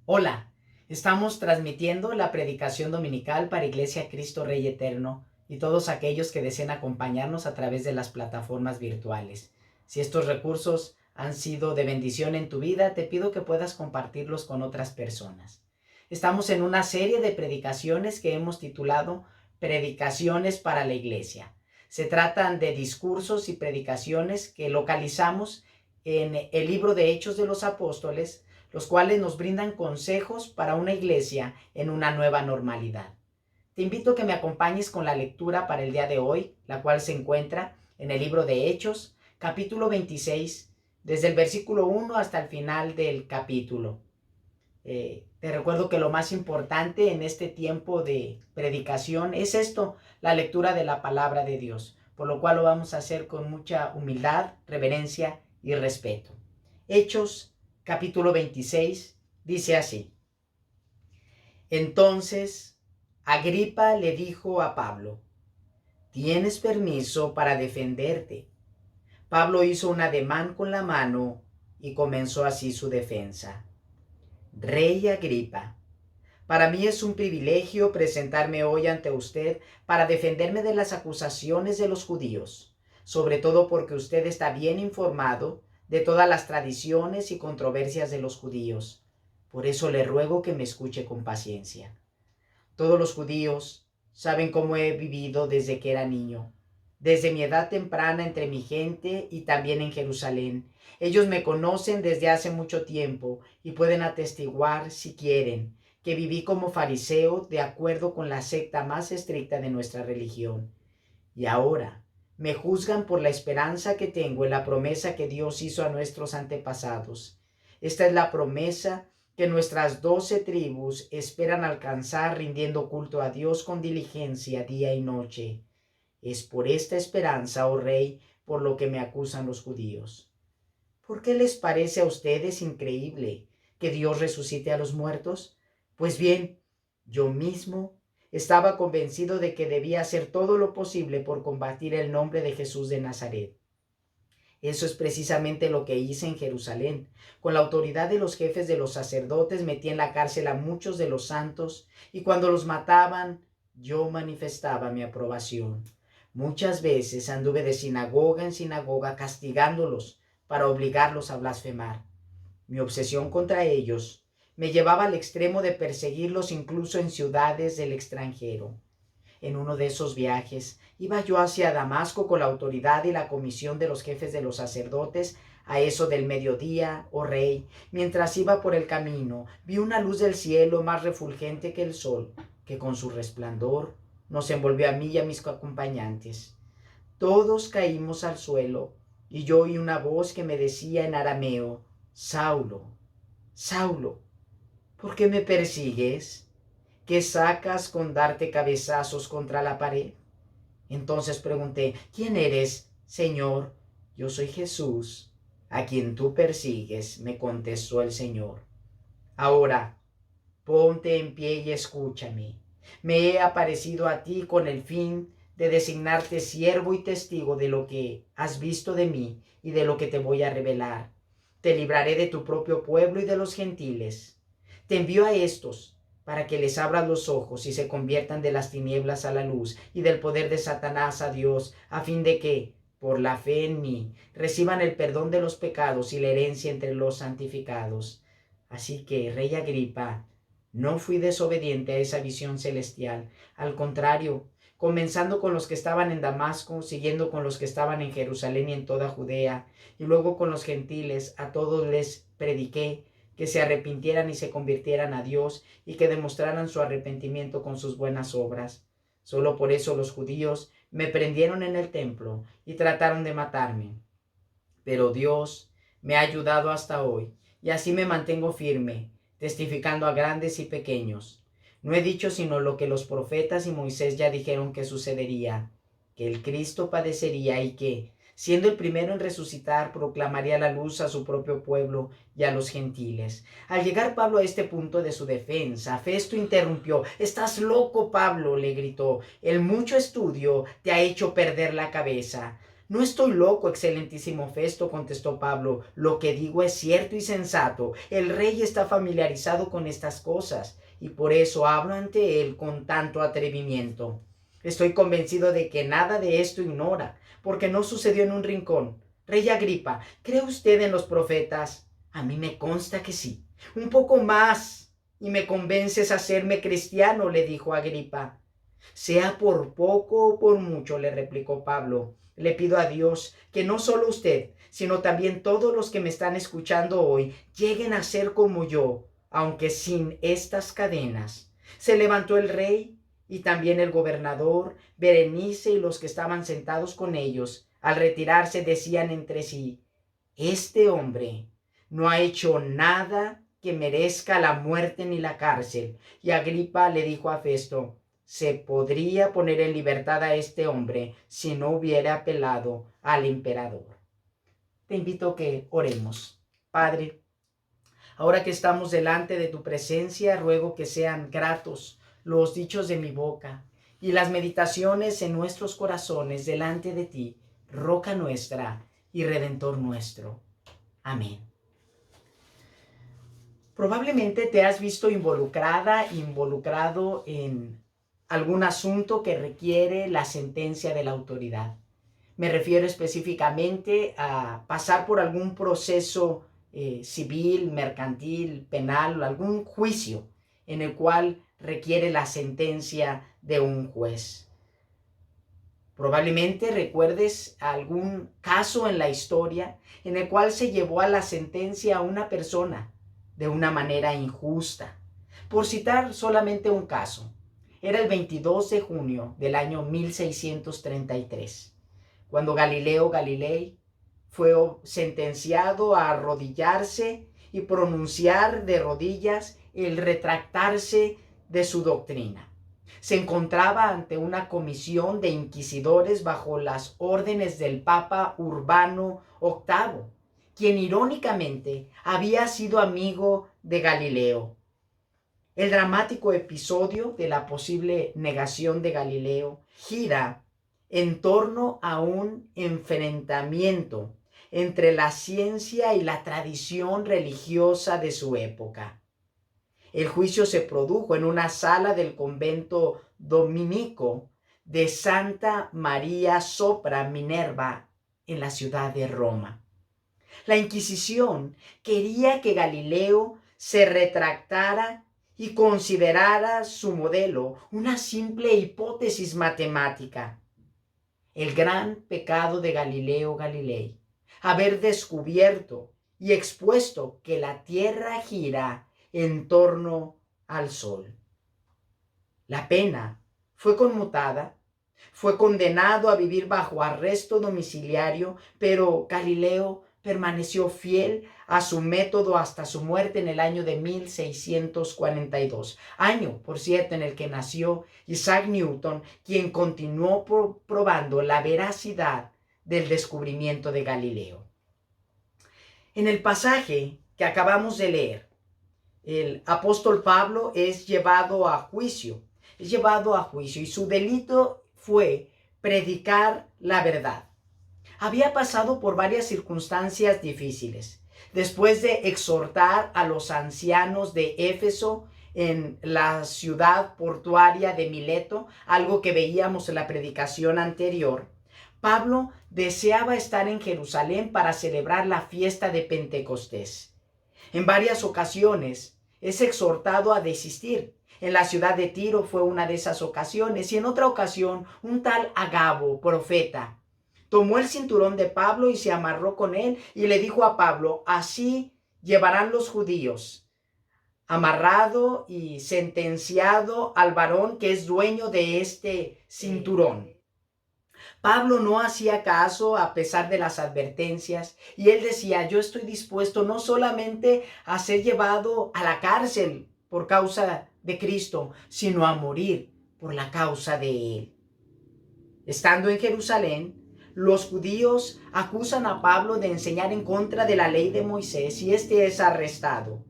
Hola, estamos transmitiendo la predicación dominical para Iglesia Cristo Rey Eterno y todos aquellos que deseen acompañarnos a través de las plataformas virtuales. Si estos recursos han sido de bendición en tu vida, te pido que puedas compartirlos con otras personas. Estamos en una serie de predicaciones que hemos titulado Predicaciones para la Iglesia. Se tratan de discursos y predicaciones que localizamos en el libro de Hechos de los Apóstoles, los cuales nos brindan consejos para una iglesia en una nueva normalidad. Te invito a que me acompañes con la lectura para el día de hoy, la cual se encuentra en el libro de Hechos, capítulo 26, desde el versículo 1 hasta el final del capítulo. Te recuerdo que lo más importante en este tiempo de predicación es esto, la lectura de la palabra de Dios, por lo cual lo vamos a hacer con mucha humildad, reverencia y respeto. Hechos capítulo 26 dice así: Entonces Agripa le dijo a Pablo: tienes permiso para defenderte. Pablo hizo un ademán con la mano y comenzó así su defensa. Rey Agripa, para mí es un privilegio presentarme hoy ante usted para defenderme de las acusaciones de los judíos, sobre todo porque usted está bien informado de todas las tradiciones y controversias de los judíos. Por eso le ruego que me escuche con paciencia. Todos los judíos saben cómo he vivido desde que era niño, desde mi edad temprana entre mi gente y también en Jerusalén. Ellos me conocen desde hace mucho tiempo y pueden atestiguar, si quieren, que viví como fariseo de acuerdo con la secta más estricta de nuestra religión. Y ahora me juzgan por la esperanza que tengo en la promesa que Dios hizo a nuestros antepasados. Esta es la promesa que nuestras 12 tribus esperan alcanzar rindiendo culto a Dios con diligencia día y noche. Es por esta esperanza, oh Rey, por lo que me acusan los judíos. ¿Por qué les parece a ustedes increíble que Dios resucite a los muertos? Pues bien, yo mismo estaba convencido de que debía hacer todo lo posible por combatir el nombre de Jesús de Nazaret. Eso es precisamente lo que hice en Jerusalén. Con la autoridad de los jefes de los sacerdotes metí en la cárcel a muchos de los santos y cuando los mataban yo manifestaba mi aprobación. Muchas veces anduve de sinagoga en sinagoga castigándolos para obligarlos a blasfemar. Mi obsesión contra ellos me llevaba al extremo de perseguirlos incluso en ciudades del extranjero. En uno de esos viajes iba yo hacia Damasco con la autoridad y la comisión de los jefes de los sacerdotes a eso del mediodía, oh rey. Mientras iba por el camino, vi una luz del cielo más refulgente que el sol, que con su resplandor nos envolvió a mí y a mis acompañantes. Todos caímos al suelo y yo oí una voz que me decía en arameo: Saulo, Saulo, ¿por qué me persigues? ¿Qué sacas con darte cabezazos contra la pared? Entonces pregunté: ¿quién eres, Señor? Yo soy Jesús, a quien tú persigues, me contestó el Señor. Ahora, ponte en pie y escúchame. Me he aparecido a ti con el fin de designarte siervo y testigo de lo que has visto de mí y de lo que te voy a revelar. Te libraré de tu propio pueblo y de los gentiles. Te envío a estos para que les abras los ojos y se conviertan de las tinieblas a la luz y del poder de Satanás a Dios, a fin de que, por la fe en mí, reciban el perdón de los pecados y la herencia entre los santificados. Así que, Rey Agripa, no fui desobediente a esa visión celestial. Al contrario, comenzando con los que estaban en Damasco, siguiendo con los que estaban en Jerusalén y en toda Judea, y luego con los gentiles, a todos les prediqué que se arrepintieran y se convirtieran a Dios y que demostraran su arrepentimiento con sus buenas obras. Solo por eso los judíos me prendieron en el templo y trataron de matarme. Pero Dios me ha ayudado hasta hoy y así me mantengo firme, testificando a grandes y pequeños. No he dicho sino lo que los profetas y Moisés ya dijeron que sucedería, que el Cristo padecería y que, siendo el primero en resucitar, proclamaría la luz a su propio pueblo y a los gentiles. Al llegar Pablo a este punto de su defensa, Festo interrumpió. «¡Estás loco, Pablo!», le gritó. «El mucho estudio te ha hecho perder la cabeza. No estoy loco, excelentísimo Festo, contestó Pablo. Lo que digo es cierto y sensato. El rey está familiarizado con estas cosas y por eso hablo ante él con tanto atrevimiento. Estoy convencido de que nada de esto ignora, porque no sucedió en un rincón. Rey Agripa, ¿cree usted en los profetas? A mí me consta que sí. Un poco más y me convences a hacerme cristiano, le dijo Agripa. Sea por poco o por mucho, le replicó Pablo. Le pido a Dios que no solo usted, sino también todos los que me están escuchando hoy lleguen a ser como yo, aunque sin estas cadenas. Se levantó el rey y también el gobernador, Berenice y los que estaban sentados con ellos. Al retirarse decían entre sí: este hombre no ha hecho nada que merezca la muerte ni la cárcel. Y Agripa le dijo a Festo: se podría poner en libertad a este hombre si no hubiera apelado al emperador. Te invito a que oremos. Padre, ahora que estamos delante de tu presencia, ruego que sean gratos los dichos de mi boca y las meditaciones en nuestros corazones delante de ti, roca nuestra y redentor nuestro. Amén. Probablemente te has visto involucrado en algún asunto que requiere la sentencia de la autoridad. Me refiero específicamente a pasar por algún proceso civil, mercantil, penal, algún juicio en el cual requiere la sentencia de un juez. Probablemente recuerdes algún caso en la historia en el cual se llevó a la sentencia a una persona de una manera injusta. Por citar solamente un caso, era el 22 de junio del año 1633, cuando Galileo Galilei fue sentenciado a arrodillarse y pronunciar de rodillas el retractarse de su doctrina. Se encontraba ante una comisión de inquisidores bajo las órdenes del Papa Urbano VIII, quien irónicamente había sido amigo de Galileo. El dramático episodio de la posible negación de Galileo gira en torno a un enfrentamiento entre la ciencia y la tradición religiosa de su época. El juicio se produjo en una sala del convento dominico de Santa María sopra Minerva en la ciudad de Roma. La Inquisición quería que Galileo se retractara y considerara su modelo una simple hipótesis matemática. El gran pecado de Galileo Galilei, haber descubierto y expuesto que la Tierra gira en torno al Sol. La pena fue conmutada, fue condenado a vivir bajo arresto domiciliario, pero Galileo permaneció fiel a su método hasta su muerte en el año de 1642, año, por cierto, en el que nació Isaac Newton, quien continuó probando la veracidad del descubrimiento de Galileo. En el pasaje que acabamos de leer, el apóstol Pablo es llevado a juicio y su delito fue predicar la verdad. Había pasado por varias circunstancias difíciles. Después de exhortar a los ancianos de Éfeso en la ciudad portuaria de Mileto, algo que veíamos en la predicación anterior, Pablo deseaba estar en Jerusalén para celebrar la fiesta de Pentecostés. En varias ocasiones es exhortado a desistir. En la ciudad de Tiro fue una de esas ocasiones, y en otra ocasión un tal Agabo, profeta, tomó el cinturón de Pablo y se amarró con él y le dijo a Pablo: así llevarán los judíos, amarrado y sentenciado al varón que es dueño de este cinturón. Pablo no hacía caso a pesar de las advertencias, y él decía: yo estoy dispuesto no solamente a ser llevado a la cárcel por causa de Cristo, sino a morir por la causa de él. Estando en Jerusalén, los judíos acusan a Pablo de enseñar en contra de la ley de Moisés y este es arrestado.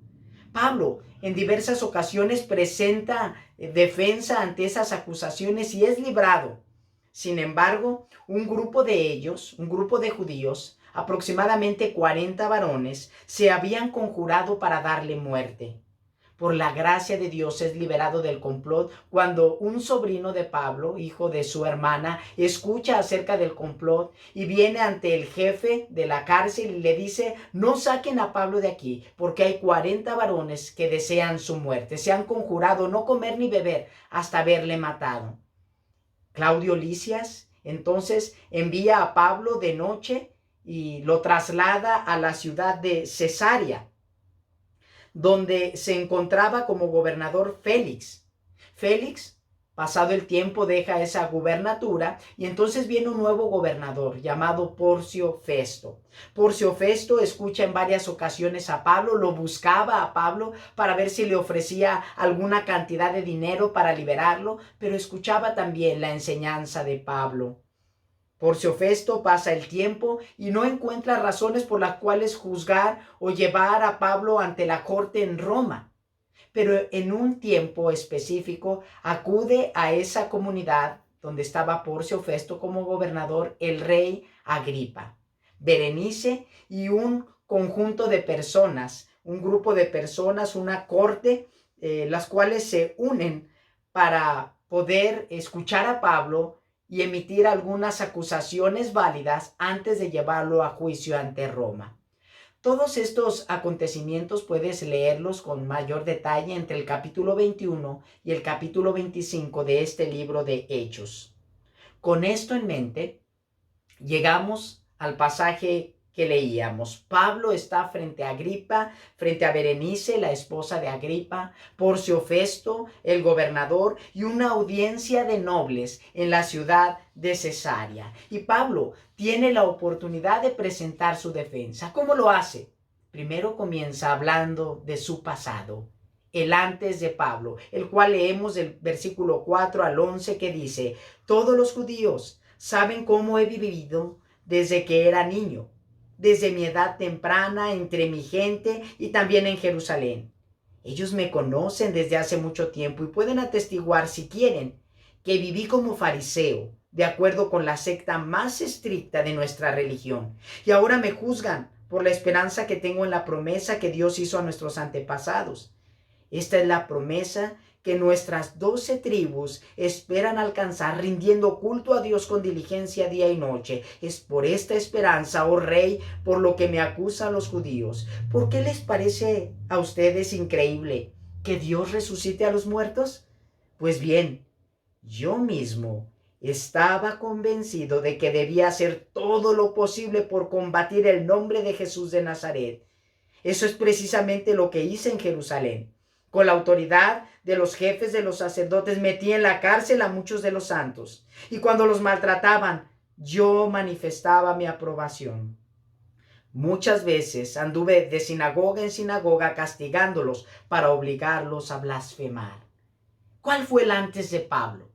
Pablo en diversas ocasiones presenta defensa ante esas acusaciones y es librado. Sin embargo, un grupo de ellos, un grupo de judíos, aproximadamente 40 varones, se habían conjurado para darle muerte. Por la gracia de Dios es liberado del complot cuando un sobrino de Pablo, hijo de su hermana, escucha acerca del complot y viene ante el jefe de la cárcel y le dice: no saquen a Pablo de aquí porque hay 40 varones que desean su muerte. Se han conjurado no comer ni beber hasta haberle matado. Claudio Lisias entonces envía a Pablo de noche y lo traslada a la ciudad de Cesarea, donde se encontraba como gobernador Félix. Félix, pasado el tiempo, deja esa gubernatura y entonces viene un nuevo gobernador llamado Porcio Festo. Porcio Festo escucha en varias ocasiones a Pablo, lo buscaba a Pablo para ver si le ofrecía alguna cantidad de dinero para liberarlo, pero escuchaba también la enseñanza de Pablo. Porcio Festo pasa el tiempo y no encuentra razones por las cuales juzgar o llevar a Pablo ante la corte en Roma. Pero en un tiempo específico acude a esa comunidad donde estaba Porcio Festo como gobernador el rey Agripa, Berenice y un conjunto de personas, un grupo de personas, una corte, las cuales se unen para poder escuchar a Pablo y emitir algunas acusaciones válidas antes de llevarlo a juicio ante Roma. Todos estos acontecimientos puedes leerlos con mayor detalle entre el capítulo 21 y el capítulo 25 de este libro de Hechos. Con esto en mente, llegamos al pasaje que leíamos. Pablo está frente a Agripa, frente a Berenice, la esposa de Agripa, Porcio Festo, el gobernador, y una audiencia de nobles en la ciudad de Cesarea. Y Pablo tiene la oportunidad de presentar su defensa. ¿Cómo lo hace? Primero comienza hablando de su pasado, el antes de Pablo, el cual leemos del versículo 4 al 11 que dice: todos los judíos saben cómo he vivido desde que era niño, desde mi edad temprana entre mi gente y también en Jerusalén. Ellos me conocen desde hace mucho tiempo y pueden atestiguar, si quieren, que viví como fariseo, de acuerdo con la secta más estricta de nuestra religión. Y ahora me juzgan por la esperanza que tengo en la promesa que Dios hizo a nuestros antepasados. Esta es la promesa que nuestras 12 tribus esperan alcanzar, rindiendo culto a Dios con diligencia día y noche. Es por esta esperanza, oh rey, por lo que me acusan los judíos. ¿Por qué les parece a ustedes increíble que Dios resucite a los muertos? Pues bien, yo mismo estaba convencido de que debía hacer todo lo posible por combatir el nombre de Jesús de Nazaret. Eso es precisamente lo que hice en Jerusalén. Con la autoridad de los jefes de los sacerdotes metí en la cárcel a muchos de los santos. Y cuando los maltrataban, yo manifestaba mi aprobación. Muchas veces anduve de sinagoga en sinagoga castigándolos para obligarlos a blasfemar. ¿Cuál fue el antes de Pablo?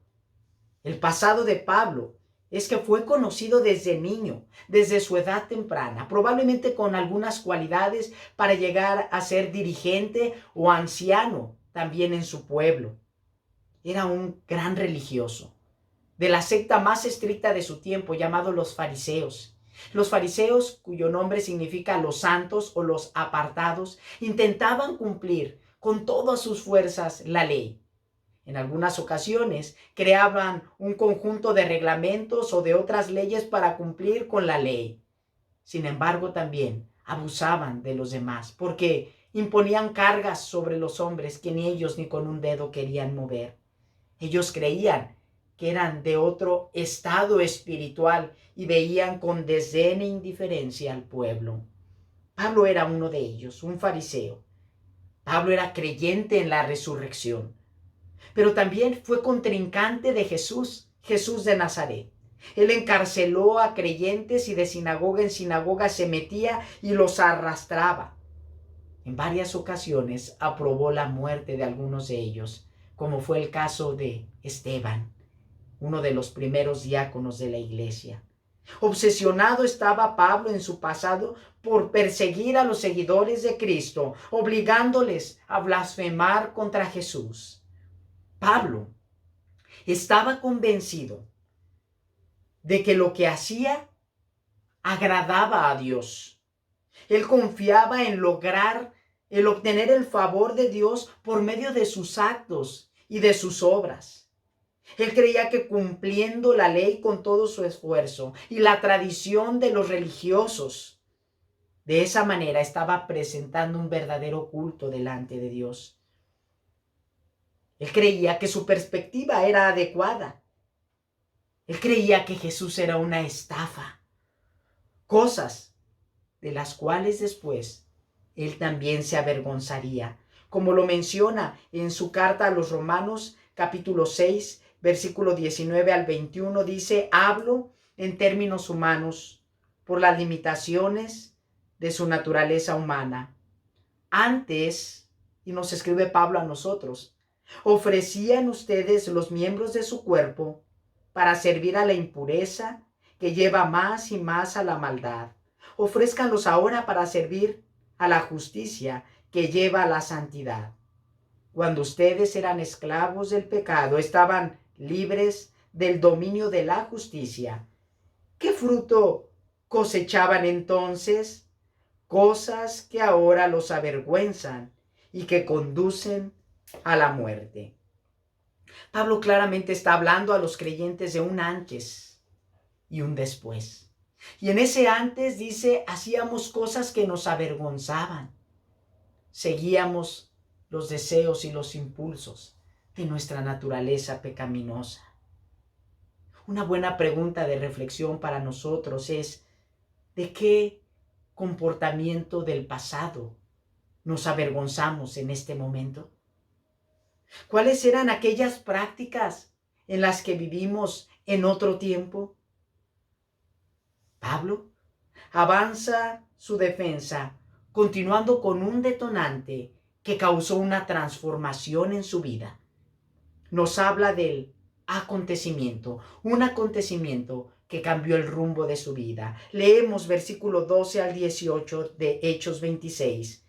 El pasado de Pablo es que fue conocido desde niño, desde su edad temprana, probablemente con algunas cualidades para llegar a ser dirigente o anciano también en su pueblo. Era un gran religioso, de la secta más estricta de su tiempo, llamado los fariseos. Los fariseos, cuyo nombre significa los santos o los apartados, intentaban cumplir con todas sus fuerzas la ley. En algunas ocasiones creaban un conjunto de reglamentos o de otras leyes para cumplir con la ley. Sin embargo, también abusaban de los demás porque imponían cargas sobre los hombres que ni ellos ni con un dedo querían mover. Ellos creían que eran de otro estado espiritual y veían con desdén e indiferencia al pueblo. Pablo era uno de ellos, un fariseo. Pablo era creyente en la resurrección, pero también fue contrincante de Jesús, Jesús de Nazaret. Él encarceló a creyentes y de sinagoga en sinagoga se metía y los arrastraba. En varias ocasiones aprobó la muerte de algunos de ellos, como fue el caso de Esteban, uno de los primeros diáconos de la iglesia. Obsesionado estaba Pablo en su pasado por perseguir a los seguidores de Cristo, obligándoles a blasfemar contra Jesús. Pablo estaba convencido de que lo que hacía agradaba a Dios. Él confiaba en lograr el obtener el favor de Dios por medio de sus actos y de sus obras. Él creía que cumpliendo la ley con todo su esfuerzo y la tradición de los religiosos, de esa manera estaba presentando un verdadero culto delante de Dios. Él creía que su perspectiva era adecuada. Él creía que Jesús era una estafa, cosas de las cuales después él también se avergonzaría, como lo menciona en su carta a los Romanos, capítulo 6, versículo 19 al 21, dice: hablo en términos humanos por las limitaciones de su naturaleza humana. Antes, y nos escribe Pablo a nosotros, ofrecían ustedes los miembros de su cuerpo para servir a la impureza que lleva más y más a la maldad. Ofrézcanlos ahora para servir a la justicia que lleva a la santidad. Cuando ustedes eran esclavos del pecado, estaban libres del dominio de la justicia. ¿Qué fruto cosechaban entonces? Cosas que ahora los avergüenzan y que conducen a la muerte. Pablo claramente está hablando a los creyentes de un antes y un después. Y en ese antes dice: hacíamos cosas que nos avergonzaban. Seguíamos los deseos y los impulsos de nuestra naturaleza pecaminosa. Una buena pregunta de reflexión para nosotros es: ¿de qué comportamiento del pasado nos avergonzamos en este momento? ¿Cuáles eran aquellas prácticas en las que vivimos en otro tiempo? Pablo avanza su defensa continuando con un detonante que causó una transformación en su vida. Nos habla del acontecimiento, un acontecimiento que cambió el rumbo de su vida. Leemos versículo 12 al 18 de Hechos 26.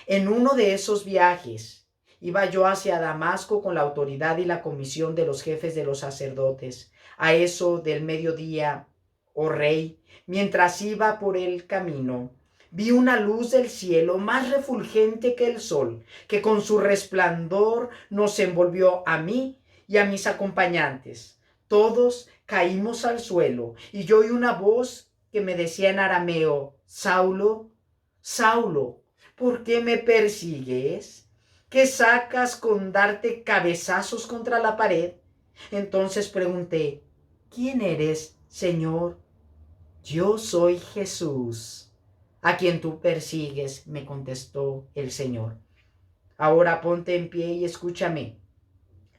En uno de esos viajes iba yo hacia Damasco con la autoridad y la comisión de los jefes de los sacerdotes. A eso del mediodía, oh rey, mientras iba por el camino, vi una luz del cielo más refulgente que el sol, que con su resplandor nos envolvió a mí y a mis acompañantes. Todos caímos al suelo y yo oí una voz que me decía en arameo: Saulo, Saulo, ¿por qué me persigues? ¿Qué sacas con darte cabezazos contra la pared? Entonces pregunté: ¿quién eres, Señor? Yo soy Jesús, a quien tú persigues, me contestó el Señor. Ahora ponte en pie y escúchame.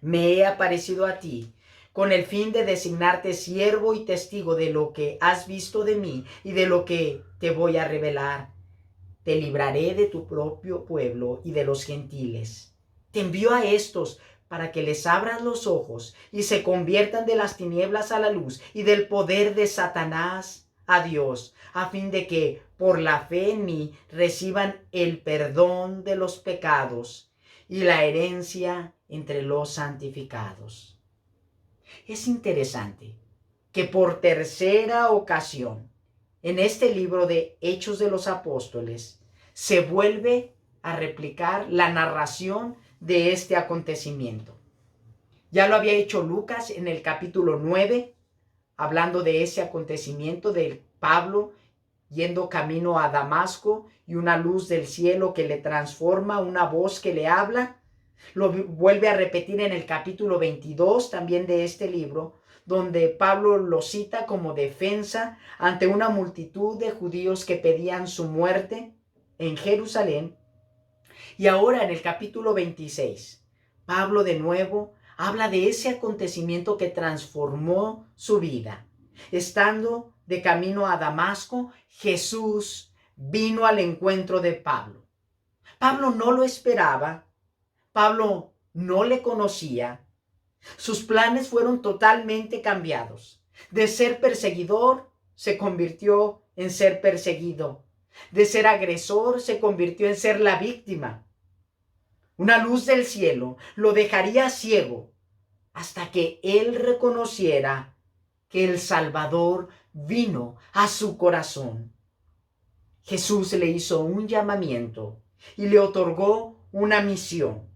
Me he aparecido a ti con el fin de designarte siervo y testigo de lo que has visto de mí y de lo que te voy a revelar. Te libraré de tu propio pueblo y de los gentiles. Te envío a estos para que les abras los ojos y se conviertan de las tinieblas a la luz y del poder de Satanás a Dios, a fin de que por la fe en mí reciban el perdón de los pecados y la herencia entre los santificados. Es interesante que por tercera ocasión en este libro de Hechos de los Apóstoles se vuelve a replicar la narración de este acontecimiento. Ya lo había hecho Lucas en el capítulo 9, hablando de ese acontecimiento de Pablo yendo camino a Damasco y una luz del cielo que le transforma, una voz que le habla. Lo vuelve a repetir en el capítulo 22 también de este libro, donde Pablo lo cita como defensa ante una multitud de judíos que pedían su muerte en Jerusalén. Y ahora en el capítulo 26, Pablo de nuevo habla de ese acontecimiento que transformó su vida. Estando de camino a Damasco, Jesús vino al encuentro de Pablo. Pablo no lo esperaba. Pablo no le conocía. Sus planes fueron totalmente cambiados. De ser perseguidor, se convirtió en ser perseguido. De ser agresor, se convirtió en ser la víctima. Una luz del cielo lo dejaría ciego hasta que él reconociera que el Salvador vino a su corazón. Jesús le hizo un llamamiento y le otorgó una misión.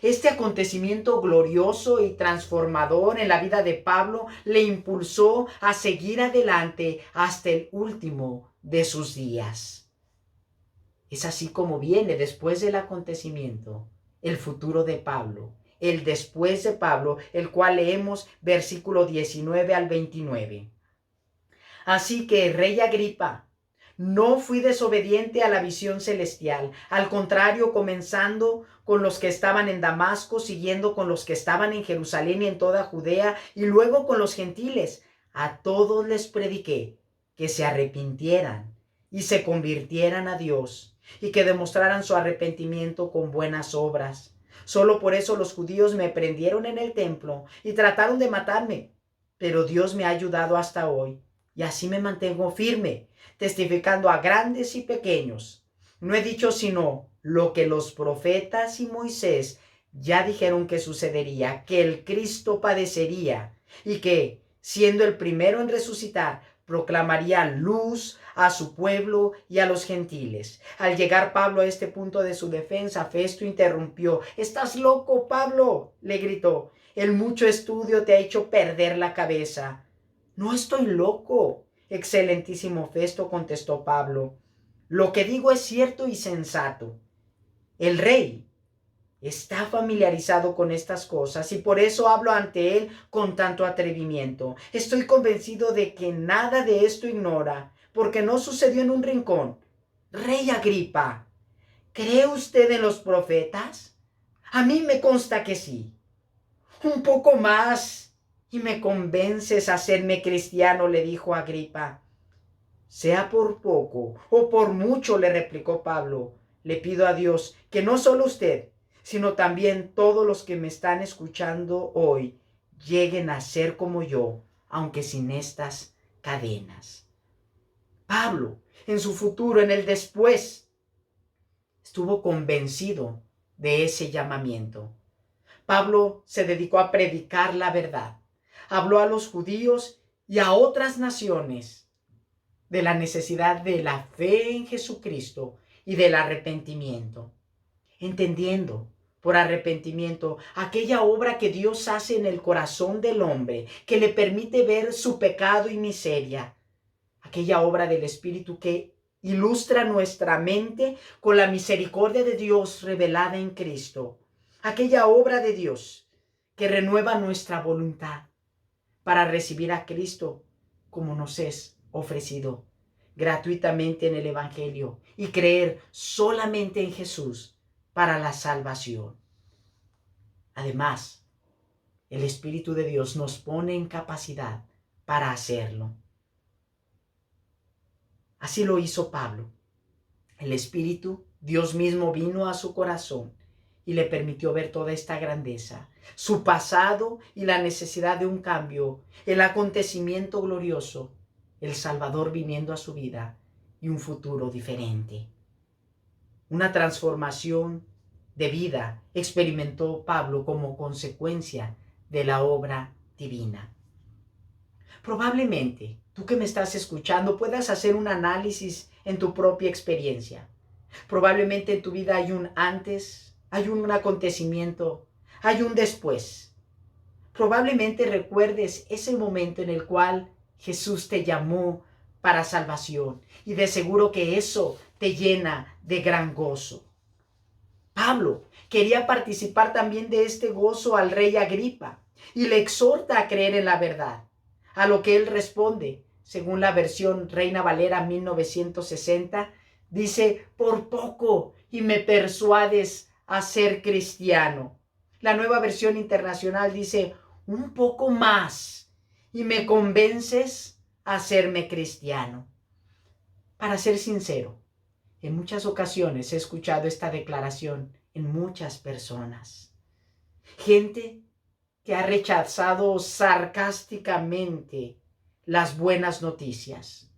Este acontecimiento glorioso y transformador en la vida de Pablo le impulsó a seguir adelante hasta el último de sus días. Es así como viene después del acontecimiento el futuro de Pablo, el después de Pablo, el cual leemos versículo 19 al 29. Así que, rey Agripa, no fui desobediente a la visión celestial. Al contrario, comenzando con los que estaban en Damasco, siguiendo con los que estaban en Jerusalén y en toda Judea, y luego con los gentiles, a todos les prediqué que se arrepintieran y se convirtieran a Dios, y que demostraran su arrepentimiento con buenas obras. Solo por eso los judíos me prendieron en el templo y trataron de matarme, pero Dios me ha ayudado hasta hoy, y así me mantengo firme, testificando a grandes y pequeños. No he dicho sino lo que los profetas y Moisés ya dijeron que sucedería, que el Cristo padecería y que, siendo el primero en resucitar, proclamaría luz a su pueblo y a los gentiles. Al llegar Pablo a este punto de su defensa, Festo interrumpió. «¿Estás loco, Pablo?», le gritó. «El mucho estudio te ha hecho perder la cabeza». «No estoy loco, excelentísimo Festo», contestó Pablo. «Lo que digo es cierto y sensato. El rey está familiarizado con estas cosas y por eso hablo ante él con tanto atrevimiento. Estoy convencido de que nada de esto ignora, porque no sucedió en un rincón. Rey Agripa, ¿cree usted en los profetas? A mí me consta que sí. Un poco más y me convences a hacerme cristiano», le dijo Agripa. «Sea por poco o por mucho», le replicó Pablo, «le pido a Dios que no solo usted, sino también todos los que me están escuchando hoy lleguen a ser como yo, aunque sin estas cadenas». Pablo, en su futuro, en el después, estuvo convencido de ese llamamiento. Pablo se dedicó a predicar la verdad. Habló a los judíos y a otras naciones de la necesidad de la fe en Jesucristo y del arrepentimiento, entendiendo por arrepentimiento aquella obra que Dios hace en el corazón del hombre, que le permite ver su pecado y miseria, aquella obra del Espíritu que ilustra nuestra mente con la misericordia de Dios revelada en Cristo, aquella obra de Dios que renueva nuestra voluntad para recibir a Cristo como nos es ofrecido gratuitamente en el Evangelio y creer solamente en Jesús para la salvación. Además, el Espíritu de Dios nos pone en capacidad para hacerlo. Así lo hizo Pablo. El Espíritu, Dios mismo, vino a su corazón y le permitió ver toda esta grandeza, su pasado y la necesidad de un cambio, el acontecimiento glorioso, el Salvador viniendo a su vida y un futuro diferente. Una transformación de vida experimentó Pablo como consecuencia de la obra divina. Probablemente tú que me estás escuchando puedas hacer un análisis en tu propia experiencia. Probablemente en tu vida hay un antes, hay un acontecimiento, hay un después. Probablemente recuerdes ese momento en el cual Jesús te llamó para salvación y de seguro que eso te llena de gran gozo. Pablo quería participar también de este gozo al rey Agripa y le exhorta a creer en la verdad, a lo que él responde, según la versión Reina Valera 1960, dice: «Por poco y me persuades a ser cristiano». La Nueva Versión Internacional dice: «Un poco más y me convences a hacerme cristiano». Para ser sincero, en muchas ocasiones he escuchado esta declaración en muchas personas. Gente que ha rechazado sarcásticamente las buenas noticias.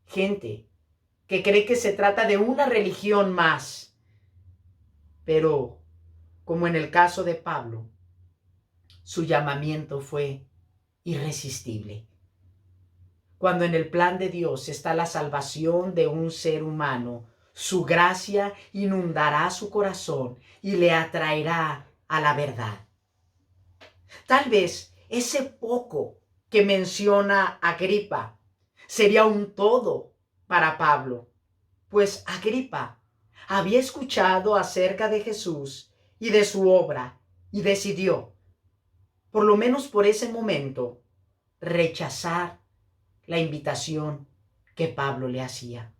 Gente que cree que se trata de una religión más. Pero, como en el caso de Pablo, su llamamiento fue irresistible. Cuando en el plan de Dios está la salvación de un ser humano, su gracia inundará su corazón y le atraerá a la verdad. Tal vez ese poco que menciona Agripa sería un todo para Pablo, pues Agripa había escuchado acerca de Jesús y de su obra y decidió, por lo menos por ese momento, rechazar la invitación que Pablo le hacía.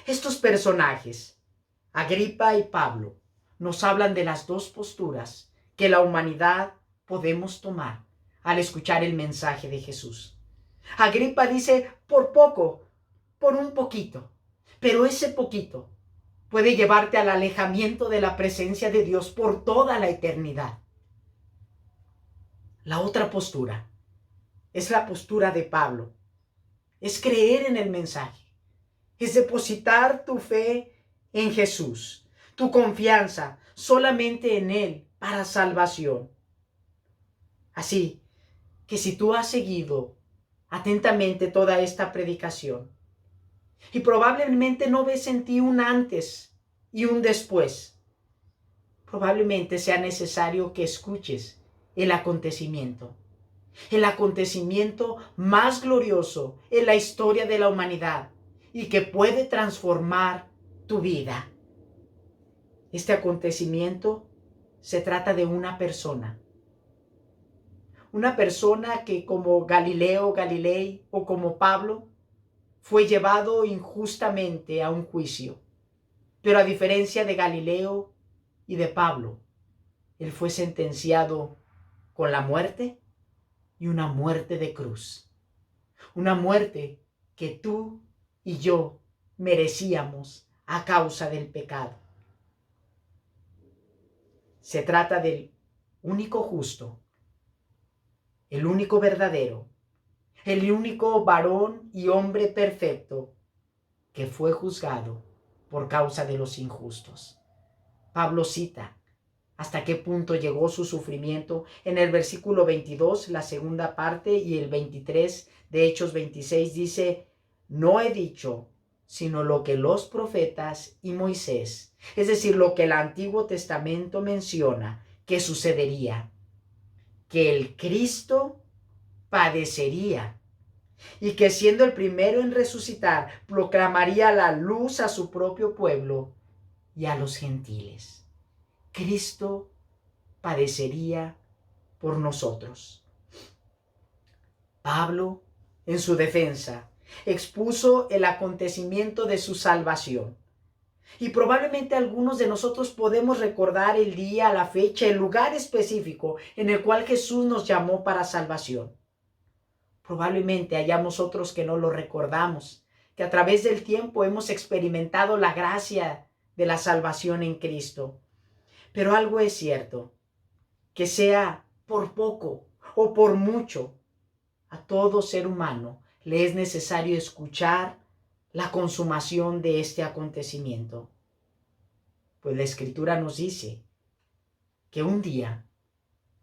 Estos personajes, Agripa y Pablo, nos hablan de las dos posturas que la humanidad podemos tomar al escuchar el mensaje de Jesús. Agripa dice, por poco, por un poquito, pero ese poquito puede llevarte al alejamiento de la presencia de Dios por toda la eternidad. La otra postura es la postura de Pablo. Es creer en el mensaje. Es depositar tu fe en Jesús, tu confianza solamente en Él para salvación. Así que si tú has seguido atentamente toda esta predicación y probablemente no ves en ti un antes y un después, probablemente sea necesario que escuches el acontecimiento más glorioso en la historia de la humanidad y que puede transformar tu vida. Este acontecimiento se trata de una persona que como Galileo Galilei o como Pablo fue llevado injustamente a un juicio. Pero a diferencia de Galileo y de Pablo, él fue sentenciado con la muerte y una muerte de cruz. Una muerte que tú y yo merecíamos a causa del pecado. Se trata del único justo, el único verdadero, el único varón y hombre perfecto que fue juzgado por causa de los injustos. Pablo cita hasta qué punto llegó su sufrimiento en el versículo 22, la segunda parte, y el 23 de Hechos 26 dice, no he dicho sino lo que los profetas y Moisés, es decir, lo que el Antiguo Testamento menciona que sucedería, que el Cristo padecería y que siendo el primero en resucitar, proclamaría la luz a su propio pueblo y a los gentiles. Cristo padecería por nosotros. Pablo, en su defensa, expuso el acontecimiento de su salvación. Y probablemente algunos de nosotros podemos recordar el día, la fecha, el lugar específico en el cual Jesús nos llamó para salvación. Probablemente hayamos otros que no lo recordamos, que a través del tiempo hemos experimentado la gracia de la salvación en Cristo. Pero algo es cierto, que sea por poco o por mucho, a todo ser humano le es necesario escuchar la consumación de este acontecimiento. Pues la Escritura nos dice que un día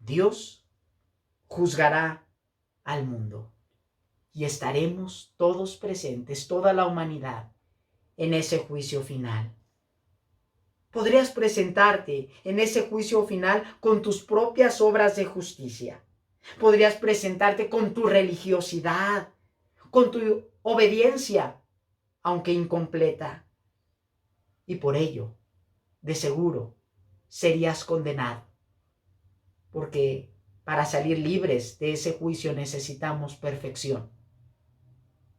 Dios juzgará al mundo y estaremos todos presentes, toda la humanidad, en ese juicio final. Podrías presentarte en ese juicio final con tus propias obras de justicia. Podrías presentarte con tu religiosidad, con tu obediencia, aunque incompleta. Y por ello, de seguro, serías condenado. Porque para salir libres de ese juicio necesitamos perfección.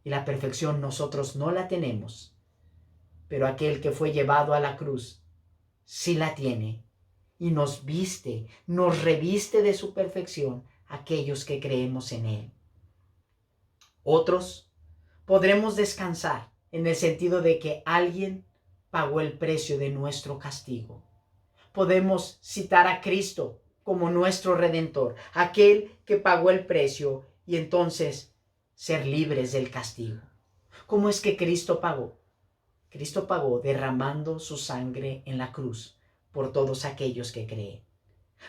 Y la perfección nosotros no la tenemos. Pero aquel que fue llevado a la cruz sí la tiene. Y nos viste, nos reviste de su perfección aquellos que creemos en Él. Otros podremos descansar en el sentido de que alguien pagó el precio de nuestro castigo. Podemos citar a Cristo como nuestro Redentor, aquel que pagó el precio y entonces ser libres del castigo. ¿Cómo es que Cristo pagó? Cristo pagó derramando su sangre en la cruz por todos aquellos que creen.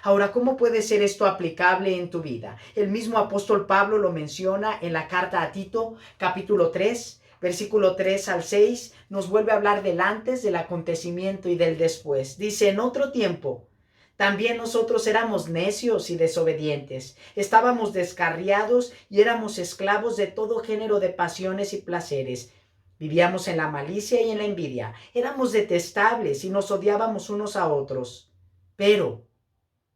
Ahora, ¿cómo puede ser esto aplicable en tu vida? El mismo apóstol Pablo lo menciona en la carta a Tito, capítulo 3, versículo 3 al 6. Nos vuelve a hablar del antes, del acontecimiento y del después. Dice, en otro tiempo, también nosotros éramos necios y desobedientes. Estábamos descarriados y éramos esclavos de todo género de pasiones y placeres. Vivíamos en la malicia y en la envidia. Éramos detestables y nos odiábamos unos a otros. Pero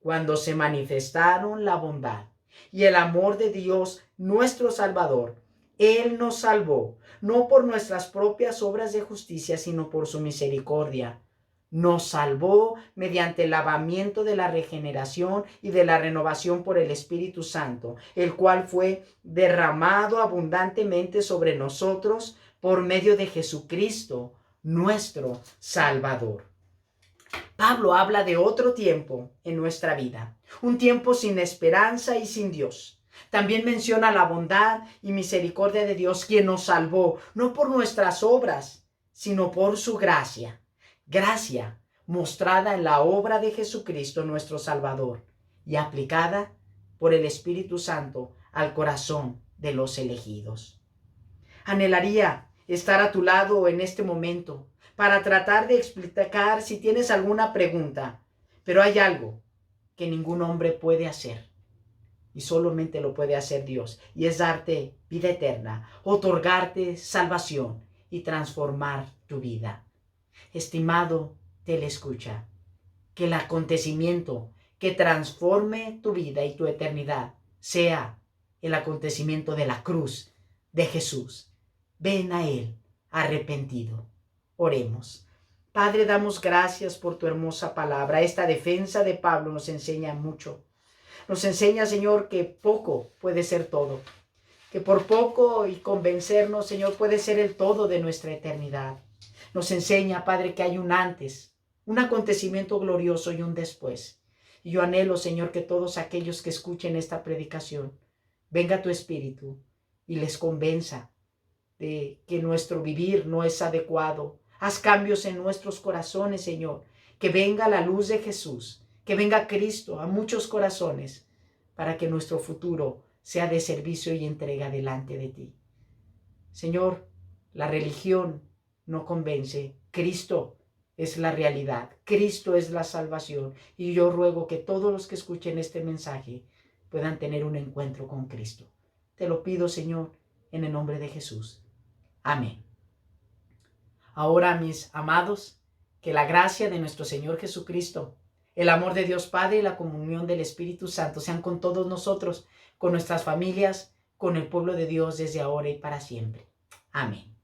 cuando se manifestaron la bondad y el amor de Dios nuestro Salvador, Él nos salvó, no por nuestras propias obras de justicia, sino por su misericordia. Nos salvó mediante el lavamiento de la regeneración y de la renovación por el Espíritu Santo, el cual fue derramado abundantemente sobre nosotros por medio de Jesucristo, nuestro Salvador. Pablo habla de otro tiempo en nuestra vida, un tiempo sin esperanza y sin Dios. También menciona la bondad y misericordia de Dios, quien nos salvó, no por nuestras obras, sino por su gracia. Gracia mostrada en la obra de Jesucristo nuestro Salvador y aplicada por el Espíritu Santo al corazón de los elegidos. Anhelaría estar a tu lado en este momento para tratar de explicar si tienes alguna pregunta, pero hay algo que ningún hombre puede hacer y solamente lo puede hacer Dios, y es darte vida eterna, otorgarte salvación y transformar tu vida. Estimado telescucha, que el acontecimiento que transforme tu vida y tu eternidad sea el acontecimiento de la cruz de Jesús. Ven a Él arrepentido. Oremos. Padre, damos gracias por tu hermosa palabra. Esta defensa de Pablo nos enseña mucho. Nos enseña, Señor, que poco puede ser todo. Que por poco y convencernos, Señor, puede ser el todo de nuestra eternidad. Nos enseña, Padre, que hay un antes, un acontecimiento glorioso y un después. Y yo anhelo, Señor, que todos aquellos que escuchen esta predicación, venga tu Espíritu y les convenza de que nuestro vivir no es adecuado. Haz cambios en nuestros corazones, Señor. Que venga la luz de Jesús, que venga Cristo a muchos corazones, para que nuestro futuro sea de servicio y entrega delante de ti. Señor, la religión no convence. Cristo es la realidad. Cristo es la salvación. Y yo ruego que todos los que escuchen este mensaje puedan tener un encuentro con Cristo. Te lo pido, Señor, en el nombre de Jesús. Amén. Ahora, mis amados, que la gracia de nuestro Señor Jesucristo, el amor de Dios Padre y la comunión del Espíritu Santo sean con todos nosotros, con nuestras familias, con el pueblo de Dios desde ahora y para siempre. Amén.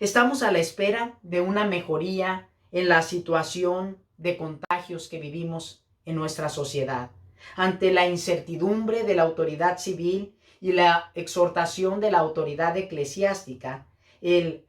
Estamos a la espera de una mejoría en la situación de contagios que vivimos en nuestra sociedad. Ante la incertidumbre de la autoridad civil y la exhortación de la autoridad eclesiástica, el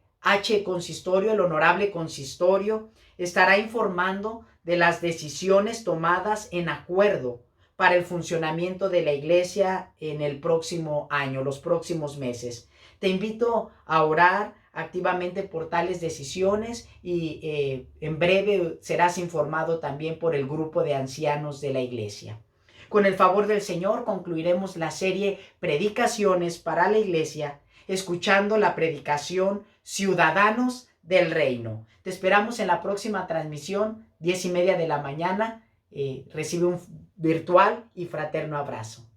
Consistorio, el Honorable Consistorio, estará informando de las decisiones tomadas en acuerdo para el funcionamiento de la Iglesia en el próximo año, los próximos meses. Te invito a orar activamente por tales decisiones y en breve serás informado también por el grupo de ancianos de la Iglesia. Con el favor del Señor concluiremos la serie Predicaciones para la Iglesia, escuchando la predicación Ciudadanos del Reino. Te esperamos en la próxima transmisión, 10:30 de la mañana. Recibe un virtual y fraterno abrazo.